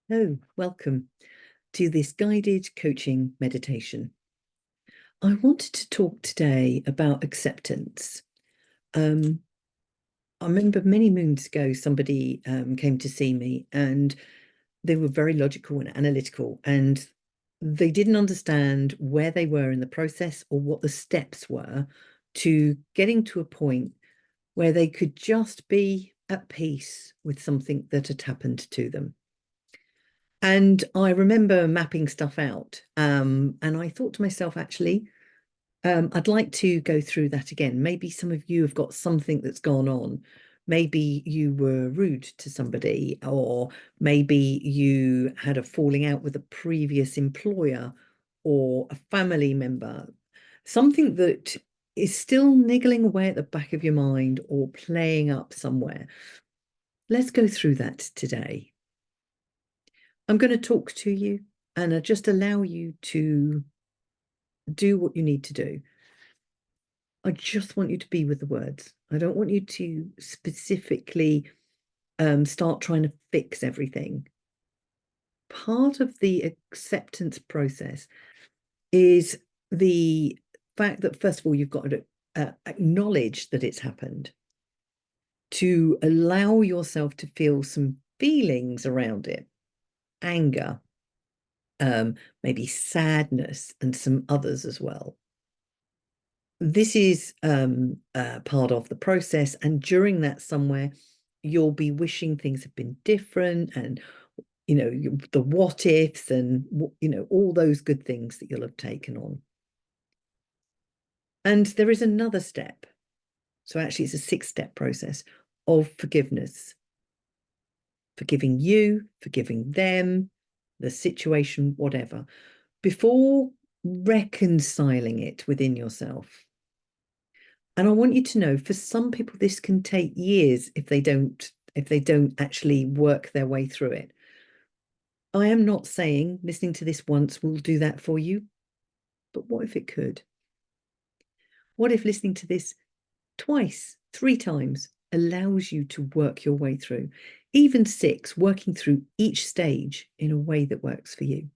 Oh, welcome to this guided coaching meditation. I wanted to talk today about acceptance. Um, I remember many moons ago, somebody came to see me and they were very logical and analytical, and they didn't understand where they were in the process or what the steps were to getting to a point where they could just be at peace with something that had happened to them. And I remember mapping stuff out. And I thought to myself, actually, I'd like to go through that again. Maybe some of you have got something that's gone on. Maybe you were rude to somebody, or maybe you had a falling out with a previous employer or a family member, something that is still niggling away at the back of your mind or playing up somewhere. Let's go through that today. I'm going to talk to you and I just allow you to do what you need to do. I just want you to be with the words. I don't want you to specifically start trying to fix everything. Part of the acceptance process is the fact that, first of all, you've got to acknowledge that it's happened, to allow yourself to feel some feelings around it, anger, maybe sadness, and some others as well. This is part of the process, and during that somewhere you'll be wishing things had been different, and the what ifs, and all those good things that you'll have taken on. And there is another step. So actually it's a 6-step process of forgiveness. Forgiving you, forgiving them, the situation, whatever, before reconciling it within yourself. And I want you to know, for some people, this can take years if they don't actually work their way through it. I am not saying listening to this once will do that for you, but what if it could? What if listening to this twice, 3 times allows you to work your way through, even 6, working through each stage in a way that works for you?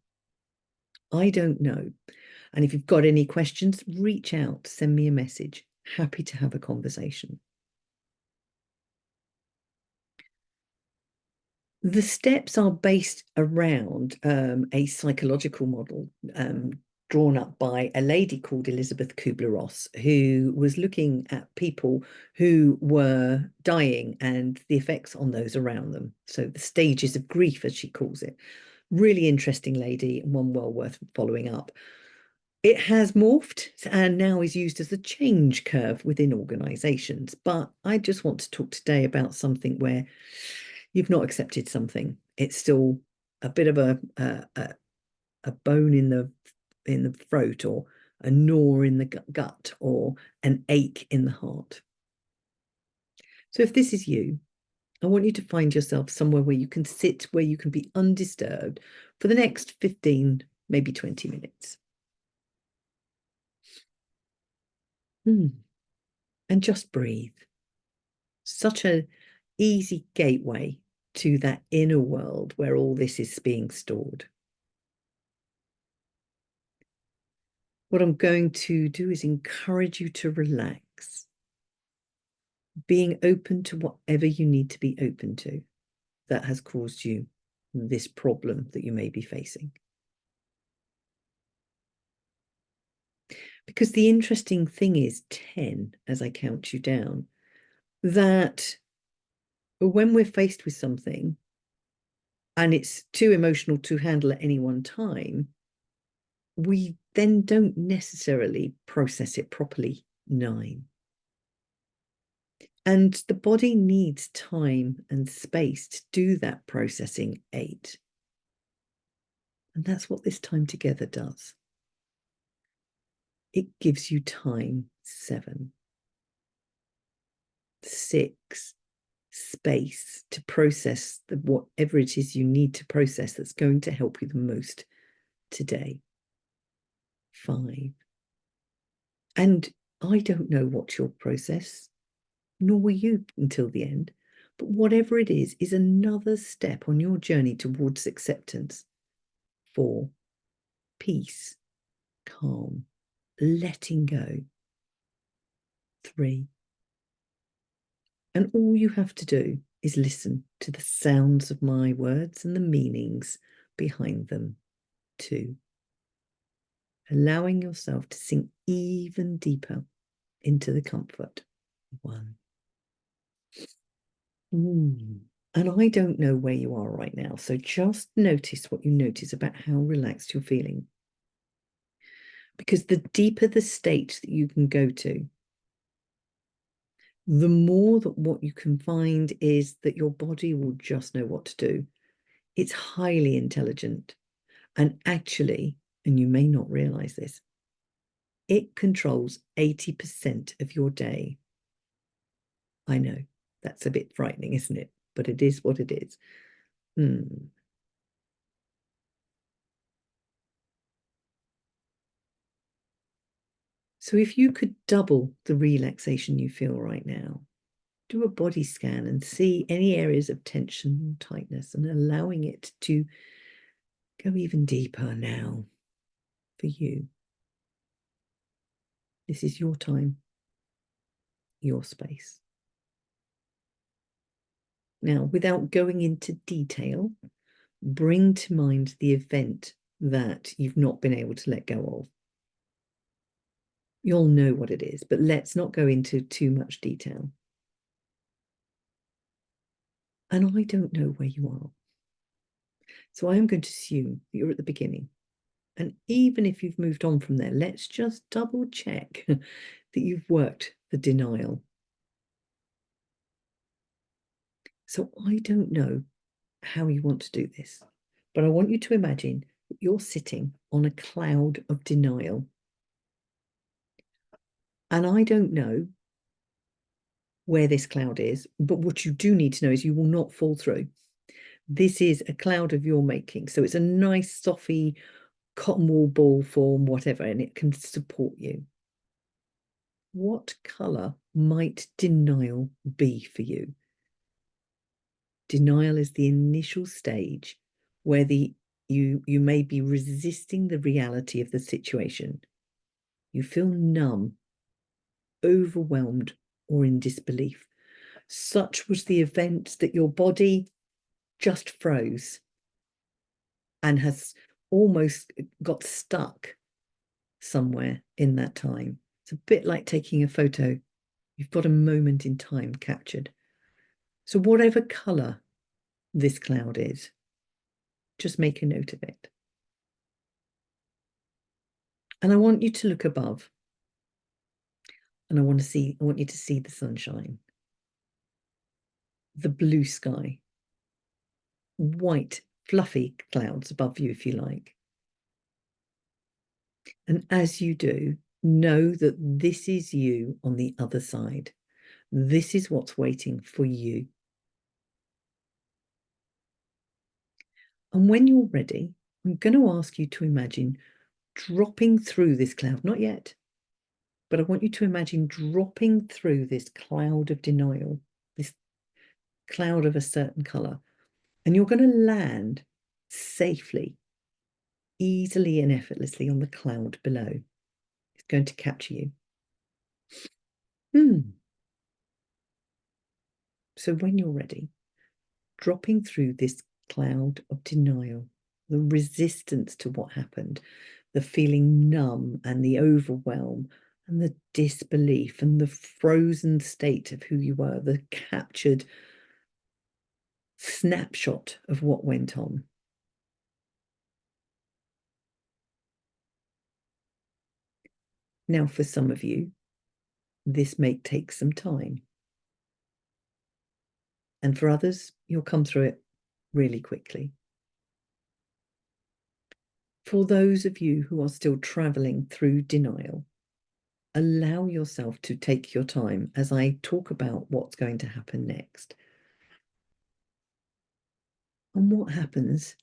I don't know. And if you've got any questions, reach out, send me a message. Happy to have a conversation. The steps are based around a psychological model drawn up by a lady called Elizabeth Kubler-Ross, who was looking at people who were dying and the effects on those around them. So the stages of grief, as she calls it. Really interesting lady, and one well worth following up. It has morphed and now is used as a change curve within organizations. But I just want to talk today about something where you've not accepted something. It's still a bit of a bone in the throat, or a gnaw in the gut, or an ache in the heart. So if this is you, I want you to find yourself somewhere where you can sit, where you can be undisturbed for the next 15, maybe 20 minutes. And just breathe. Such an easy gateway to that inner world where all this is being stored. What I'm going to do is encourage you to relax, being open to whatever you need to be open to that has caused you this problem that you may be facing. Because the interesting thing is 10, as I count you down, that when we're faced with something and it's too emotional to handle at any one time, we then don't necessarily process it properly. 9. And the body needs time and space to do that processing. 8. And that's what this time together does. It gives you time. 7. 6. Space to process whatever it is you need to process that's going to help you the most today. 5. And I don't know what you'll process, nor will you until the end. But whatever it is another step on your journey towards acceptance. 4, peace, calm, letting go. 3, and all you have to do is listen to the sounds of my words and the meanings behind them. 2, allowing yourself to sink even deeper into the comfort. 1. And I don't know where you are right now, so just notice what you notice about how relaxed you're feeling. Because the deeper the state that you can go to, the more that what you can find is that your body will just know what to do. It's highly intelligent. And actually, and you may not realize this, it controls 80% of your day. I know, that's a bit frightening, isn't it? But it is what it is. So if you could double the relaxation you feel right now, do a body scan and see any areas of tension and tightness and allowing it to go even deeper now for you. This is your time, your space. Now, without going into detail, bring to mind the event that you've not been able to let go of. You'll know what it is, but let's not go into too much detail. And I don't know where you are. So I am going to assume that you're at the beginning. And even if you've moved on from there, let's just double check that you've worked the denial. So I don't know how you want to do this, but I want you to imagine that you're sitting on a cloud of denial. And I don't know where this cloud is, but what you do need to know is you will not fall through. This is a cloud of your making. So it's a nice, softy, cotton wool ball form, whatever, and it can support you. What colour might denial be for you? Denial is the initial stage where you may be resisting the reality of the situation. You feel numb, overwhelmed, or in disbelief. Such was the event that your body just froze and has almost got stuck somewhere in that time. It's a bit like taking a photo. You've got a moment in time captured. So whatever colour this cloud is, just make a note of it. And I want you to look above. And I want you to see the sunshine, the blue sky, white, fluffy clouds above you, if you like. And as you do, know that this is you on the other side. This is what's waiting for you. And when you're ready, I'm going to ask you to imagine dropping through this cloud, not yet, but I want you to imagine dropping through this cloud of denial, this cloud of a certain colour, and you're going to land safely, easily and effortlessly on the cloud below. It's going to capture you. So when you're ready, dropping through this cloud of denial, the resistance to what happened, the feeling numb and the overwhelm and the disbelief and the frozen state of who you were, the captured snapshot of what went on. Now, for some of you, this may take some time. And for others, you'll come through it really quickly. For those of you who are still traveling through denial, allow yourself to take your time as I talk about what's going to happen next. And what happens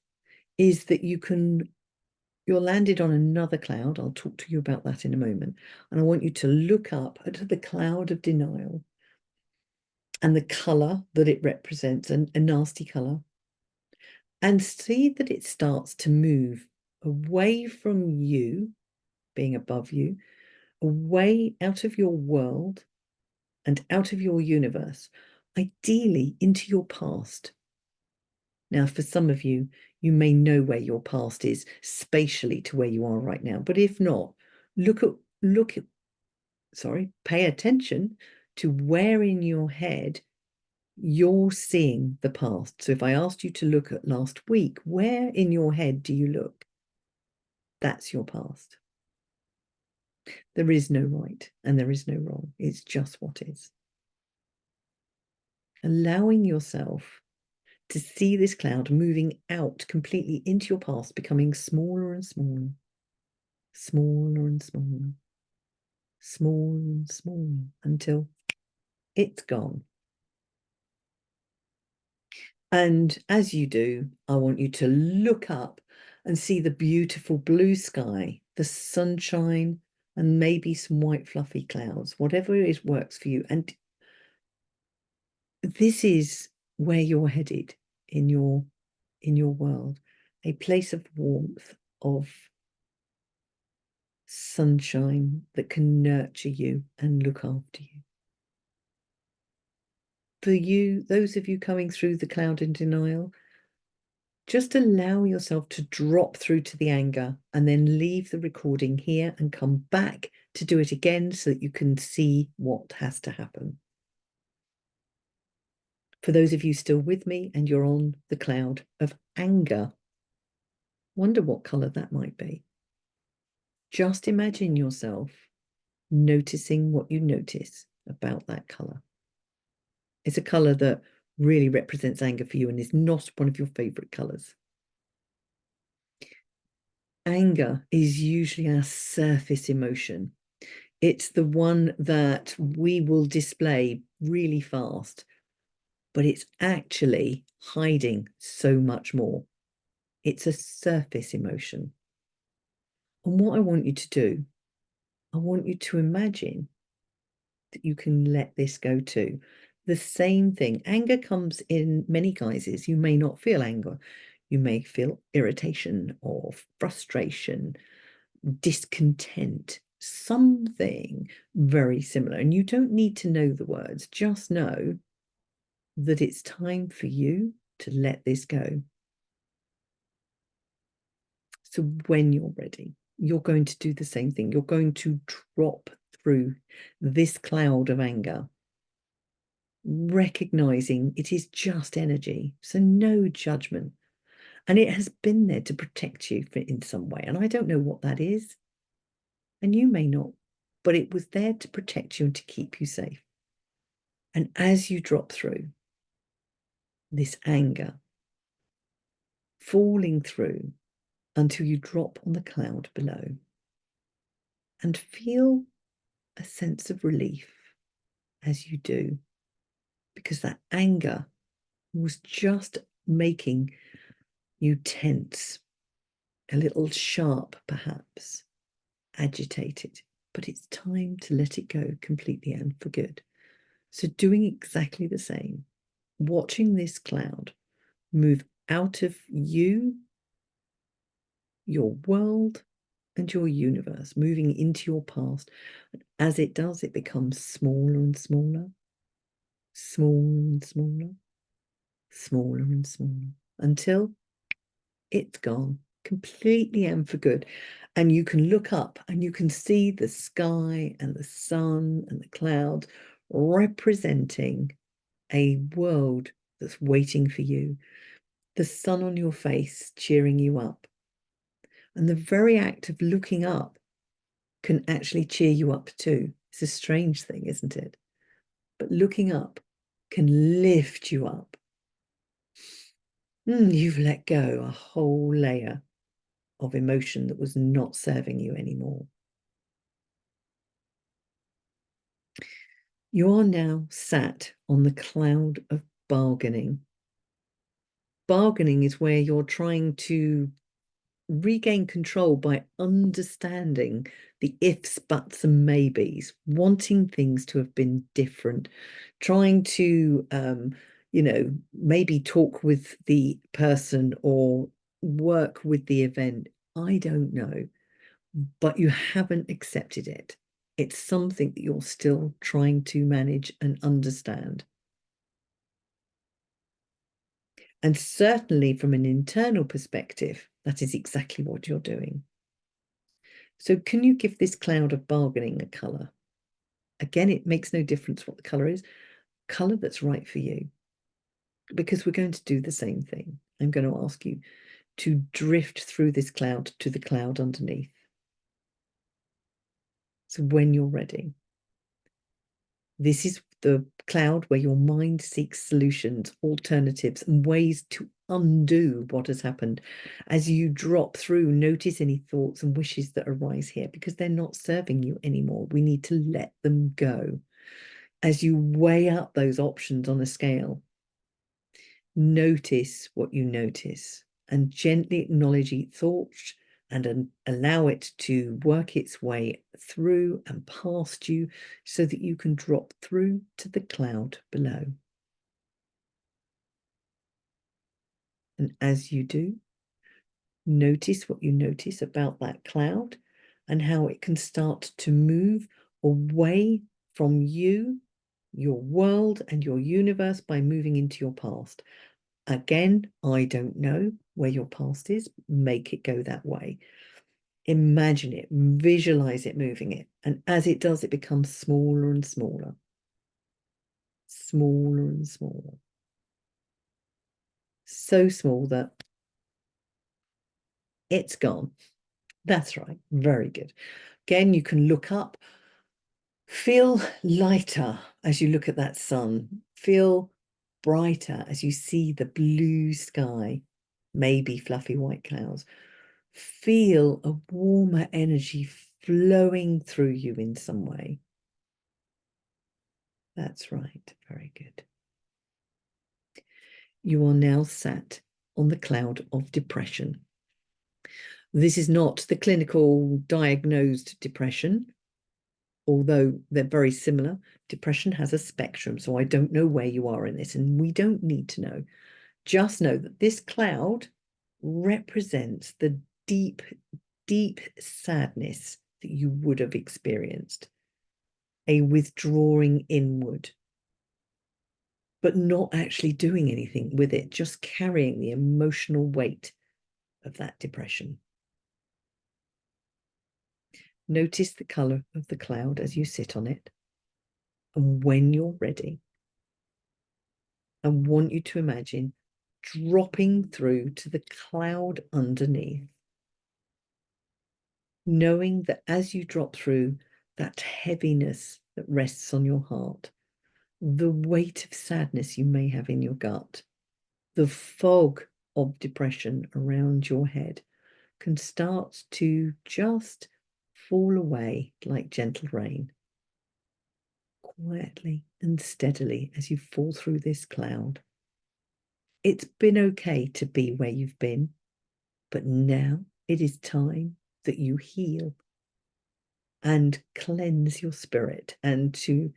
is that you're landed on another cloud. I'll talk to you about that in a moment. And I want you to look up at the cloud of denial and the color that it represents, a nasty color, and see that it starts to move away from you, being above you, away out of your world and out of your universe, ideally into your past. Now, for some of you, you may know where your past is spatially to where you are right now, but if not, pay attention to where in your head you're seeing the past. So if I asked you to look at last week, where in your head do you look? That's your past. There is no right and there is no wrong. It's just what is. Allowing yourself to see this cloud moving out completely into your past, becoming smaller and smaller, smaller and smaller, smaller and smaller until it's gone. And as you do, I want you to look up and see the beautiful blue sky, the sunshine, and maybe some white fluffy clouds, whatever it is works for you. And this is where you're headed in your world, a place of warmth, of sunshine that can nurture you and look after you. For you, those of you coming through the cloud in denial, just allow yourself to drop through to the anger and then leave the recording here and come back to do it again so that you can see what has to happen. For those of you still with me and you're on the cloud of anger, wonder what color that might be. Just imagine yourself noticing what you notice about that color. It's a color that really represents anger for you and is not one of your favorite colors. Anger is usually our surface emotion. It's the one that we will display really fast, but it's actually hiding so much more. It's a surface emotion. And what I want you to do, I want you to imagine that you can let this go too. The same thing. Anger comes in many guises. You may not feel anger. You may feel irritation or frustration, discontent, something very similar. And you don't need to know the words. Just know that it's time for you to let this go. So when you're ready, you're going to do the same thing. You're going to drop through this cloud of anger, recognizing it is just energy, so no judgment. And it has been there to protect you in some way. And I don't know what that is, and you may not, but it was there to protect you and to keep you safe. And as you drop through this anger, falling through until you drop on the cloud below and feel a sense of relief as you do, because that anger was just making you tense, a little sharp perhaps, agitated, but it's time to let it go completely and for good. So doing exactly the same, watching this cloud move out of you, your world, and your universe, moving into your past. And as it does, it becomes smaller and smaller, smaller and smaller, smaller and smaller, until it's gone completely and for good. And you can look up and you can see the sky and the sun and the clouds representing a world that's waiting for you. The sun on your face cheering you up. And the very act of looking up can actually cheer you up too. It's a strange thing, isn't it? But looking up can lift you up. You've let go a whole layer of emotion that was not serving you anymore. You are now sat on the cloud of bargaining. Bargaining is where you're trying to regain control by understanding the ifs, buts, and maybes, wanting things to have been different, trying to, maybe talk with the person or work with the event. I don't know, but you haven't accepted it. It's something that you're still trying to manage and understand. And certainly from an internal perspective, that is exactly what you're doing. So can you give this cloud of bargaining a colour? Again, it makes no difference what the colour is. Colour that's right for you. Because we're going to do the same thing. I'm going to ask you to drift through this cloud to the cloud underneath. So when you're ready, this is the cloud where your mind seeks solutions, alternatives, and ways to undo what has happened. As you drop through, notice any thoughts and wishes that arise here because they're not serving you anymore. We need to let them go. As you weigh up those options on a scale, notice what you notice and gently acknowledge each thought and allow it to work its way through and past you so that you can drop through to the cloud below. And as you do, notice what you notice about that cloud and how it can start to move away from you, your world, and your universe by moving into your past. Again, I don't know where your past is. Make it go that way. Imagine it, visualize it moving it. And as it does, it becomes smaller and smaller, smaller and smaller. So small that it's gone. That's right. Very good. Again, you can look up. Feel lighter as you look at that sun. Feel brighter as you see the blue sky, maybe fluffy white clouds. Feel a warmer energy flowing through you in some way. That's right. Very good. You are now sat on the cloud of depression. This is not the clinical diagnosed depression, although they're very similar. Depression has a spectrum, so I don't know where you are in this, and we don't need to know. Just know that this cloud represents the deep, deep sadness that you would have experienced, a withdrawing inward, but not actually doing anything with it, just carrying the emotional weight of that depression. Notice the colour of the cloud as you sit on it. And when you're ready, I want you to imagine dropping through to the cloud underneath, knowing that as you drop through, that heaviness that rests on your heart, the weight of sadness you may have in your gut, the fog of depression around your head can start to just fall away like gentle rain, quietly and steadily as you fall through this cloud. It's been okay to be where you've been, but now it is time that you heal and cleanse your spirit and to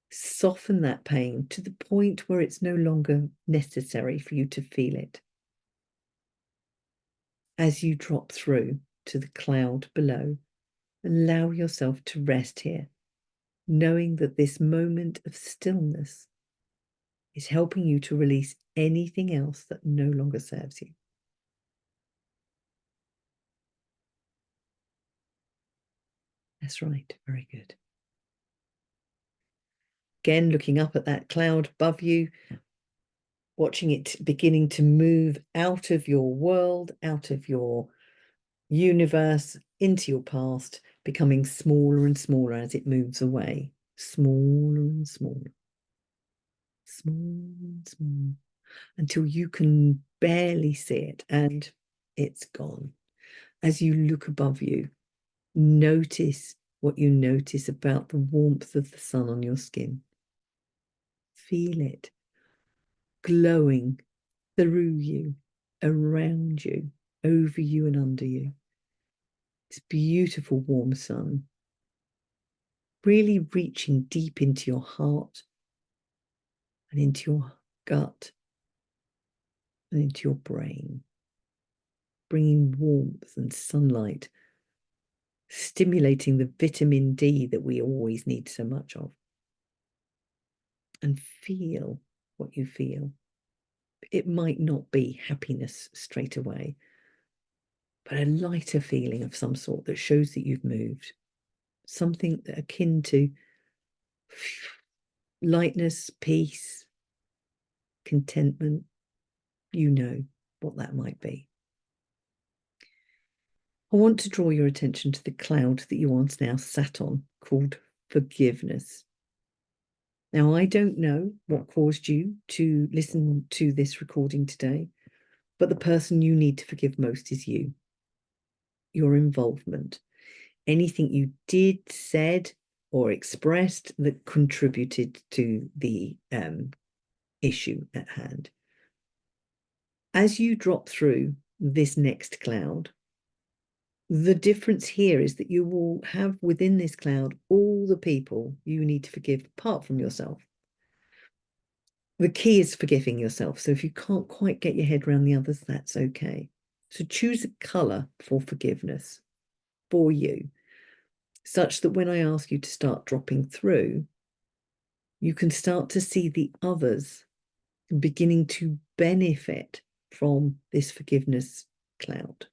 soften that pain to the point where it's no longer necessary for you to feel it. As you drop through to the cloud below, allow yourself to rest here, knowing that this moment of stillness is helping you to release anything else that no longer serves you. That's right. Very good. Again, looking up at that cloud above you, watching it beginning to move out of your world, out of your universe, into your past, becoming smaller and smaller as it moves away. Smaller and smaller. Small and small. Until you can barely see it and it's gone. As you look above you, notice what you notice about the warmth of the sun on your skin. Feel it glowing through you, around you. over you and under you. This beautiful warm sun, really reaching deep into your heart and into your gut and into your brain, bringing warmth and sunlight, stimulating the vitamin D that we always need so much of. And feel what you feel. It might not be happiness straight away, but a lighter feeling of some sort that shows that you've moved. Something akin to lightness, peace, contentment. You know what that might be. I want to draw your attention to the cloud that you are now sat on, called forgiveness. Now, I don't know what caused you to listen to this recording today, but the person you need to forgive most is you. Your involvement. Anything you did, said, or expressed that contributed to the issue at hand. As you drop through this next cloud, the difference here is that you will have within this cloud all the people you need to forgive apart from yourself. The key is forgiving yourself. So if you can't quite get your head around the others, that's okay. So choose a colour for forgiveness for you, such that when I ask you to start dropping through, you can start to see the others beginning to benefit from this forgiveness cloud.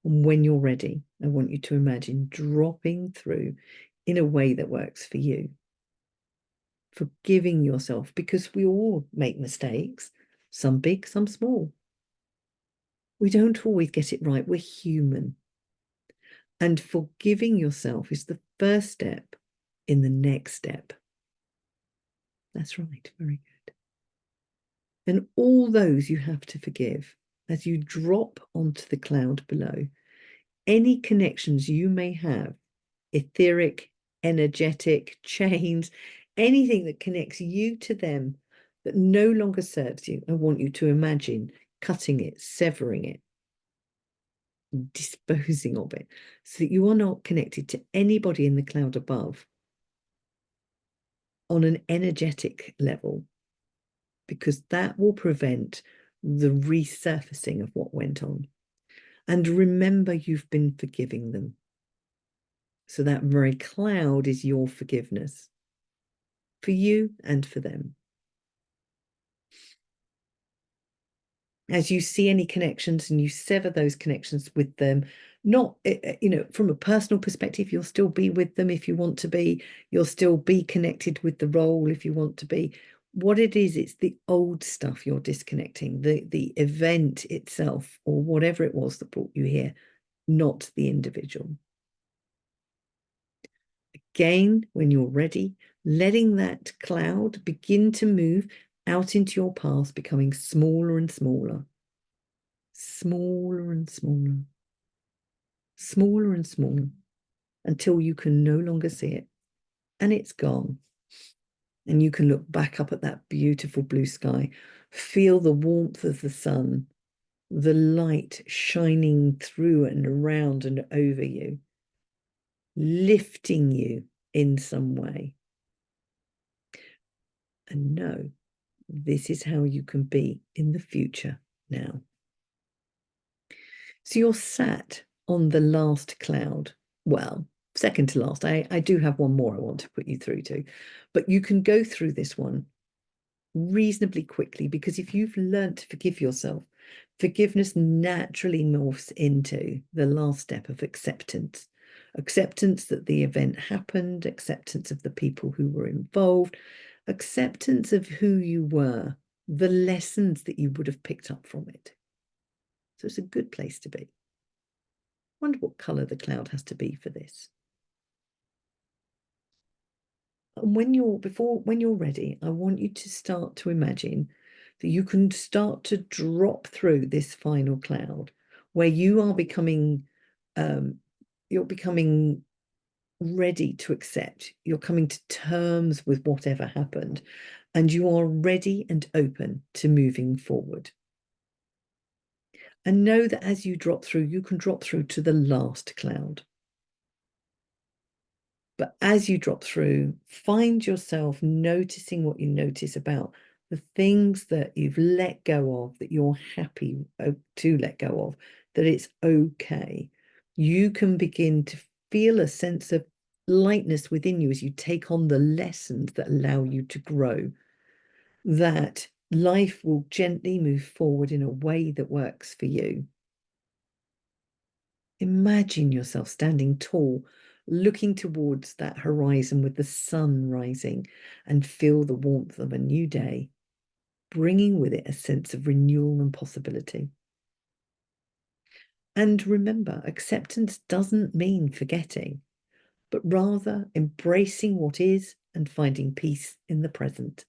And when you're ready, I want you to imagine dropping through in a way that works for you. Forgiving yourself, because we all make mistakes, some big, some small. We don't always get it right. We're human. And forgiving yourself is the first step in the next step. That's right. Very good. And all those you have to forgive as you drop onto the cloud below. Any connections you may have, etheric, energetic, chains, anything that connects you to them that no longer serves you, I want you to imagine cutting it, severing it, disposing of it, so that you are not connected to anybody in the cloud above on an energetic level, because that will prevent the resurfacing of what went on. And remember, you've been forgiving them. So that very cloud is your forgiveness for you and for them. As you see any connections and you sever those connections with them, not, from a personal perspective, you'll still be with them if you want to be. You'll still be connected with the role if you want to be. What it is, it's the old stuff you're disconnecting, the event itself or whatever it was that brought you here, not the individual. Again, when you're ready, letting that cloud begin to move out into your path, becoming smaller and smaller, smaller and smaller, smaller and smaller, until you can no longer see it and it's gone. And you can look back up at that beautiful blue sky, feel the warmth of the sun, the light shining through and around and over you, lifting you in some way. And know this is how you can be in the future now. So you're sat on the last cloud. Well, second to last. I do have one more I want to put you through to, but you can go through this one reasonably quickly, because if you've learned to forgive yourself, forgiveness naturally morphs into the last step of acceptance. Acceptance that the event happened, acceptance of the people who were involved, acceptance of who you were, the lessons that you would have picked up from it. So it's a good place to be. Wonder what colour the cloud has to be for this. And when you're ready, I want you to start to imagine that you can start to drop through this final cloud, where you are becoming ready to accept. You're coming to terms with whatever happened, and you are ready and open to moving forward. And know that as you drop through, you can drop through to the last cloud. But as you drop through, find yourself noticing what you notice about the things that you've let go of, that you're happy to let go of, that it's okay. You can begin to feel a sense of lightness within you as you take on the lessons that allow you to grow, that life will gently move forward in a way that works for you. Imagine yourself standing tall, looking towards that horizon with the sun rising, and feel the warmth of a new day, bringing with it a sense of renewal and possibility. And remember, acceptance doesn't mean forgetting, but rather embracing what is and finding peace in the present.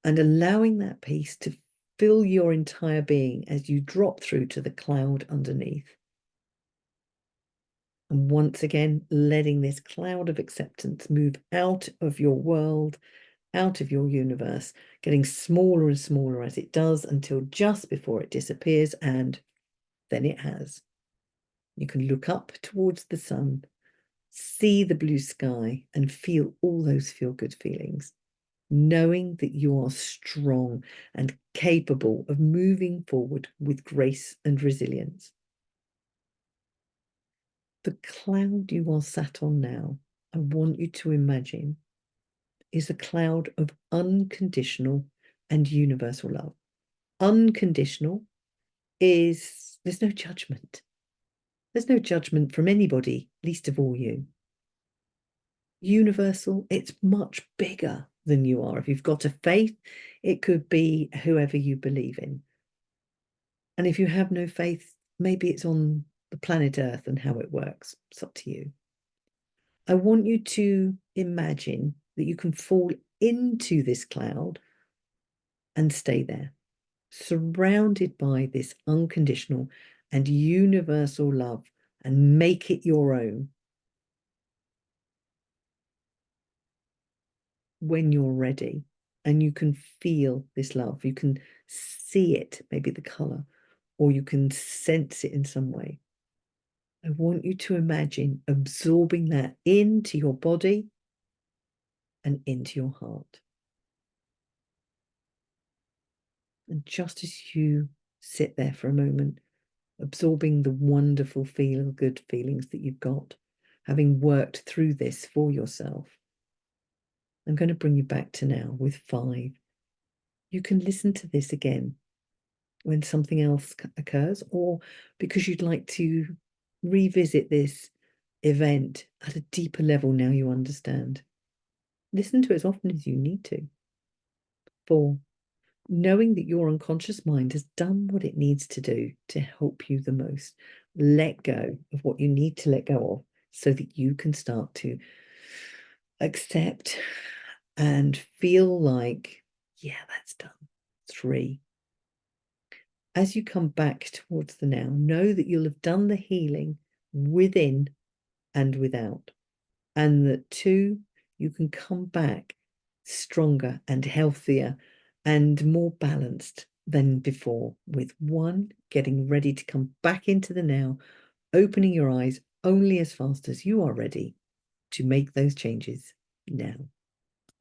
And allowing that peace to fill your entire being as you drop through to the cloud underneath. And once again, letting this cloud of acceptance move out of your world, out of your universe, getting smaller and smaller as it does until just before it disappears, and then it has. You can look up towards the sun, see the blue sky, and feel all those feel-good feelings, knowing that you are strong and capable of moving forward with grace and resilience. The cloud you are sat on now, I want you to imagine, is a cloud of unconditional and universal love. Unconditional is there's no judgment. There's no judgment from anybody, least of all you. Universal, it's much bigger than you are. If you've got a faith, it could be whoever you believe in. And if you have no faith, maybe it's on the planet Earth and how it works. It's up to you. I want you to imagine that you can fall into this cloud and stay there, surrounded by this unconditional and universal love, and make it your own. When you're ready and you can feel this love, you can see it, maybe the color, or you can sense it in some way. I want you to imagine absorbing that into your body and into your heart. And just as you sit there for a moment, absorbing the wonderful feel-good feelings that you've got, having worked through this for yourself, I'm going to bring you back to now with 5. You can listen to this again when something else occurs, or because you'd like to revisit this event at a deeper level now you understand. Listen to it as often as you need to. 4, knowing that your unconscious mind has done what it needs to do to help you the most. Let go of what you need to let go of so that you can start to accept and feel like, yeah, that's done. 3, as you come back towards the now, know that you'll have done the healing within and without. And that 2, you can come back stronger and healthier and more balanced than before, with 1, getting ready to come back into the now, opening your eyes only as fast as you are ready to make those changes now.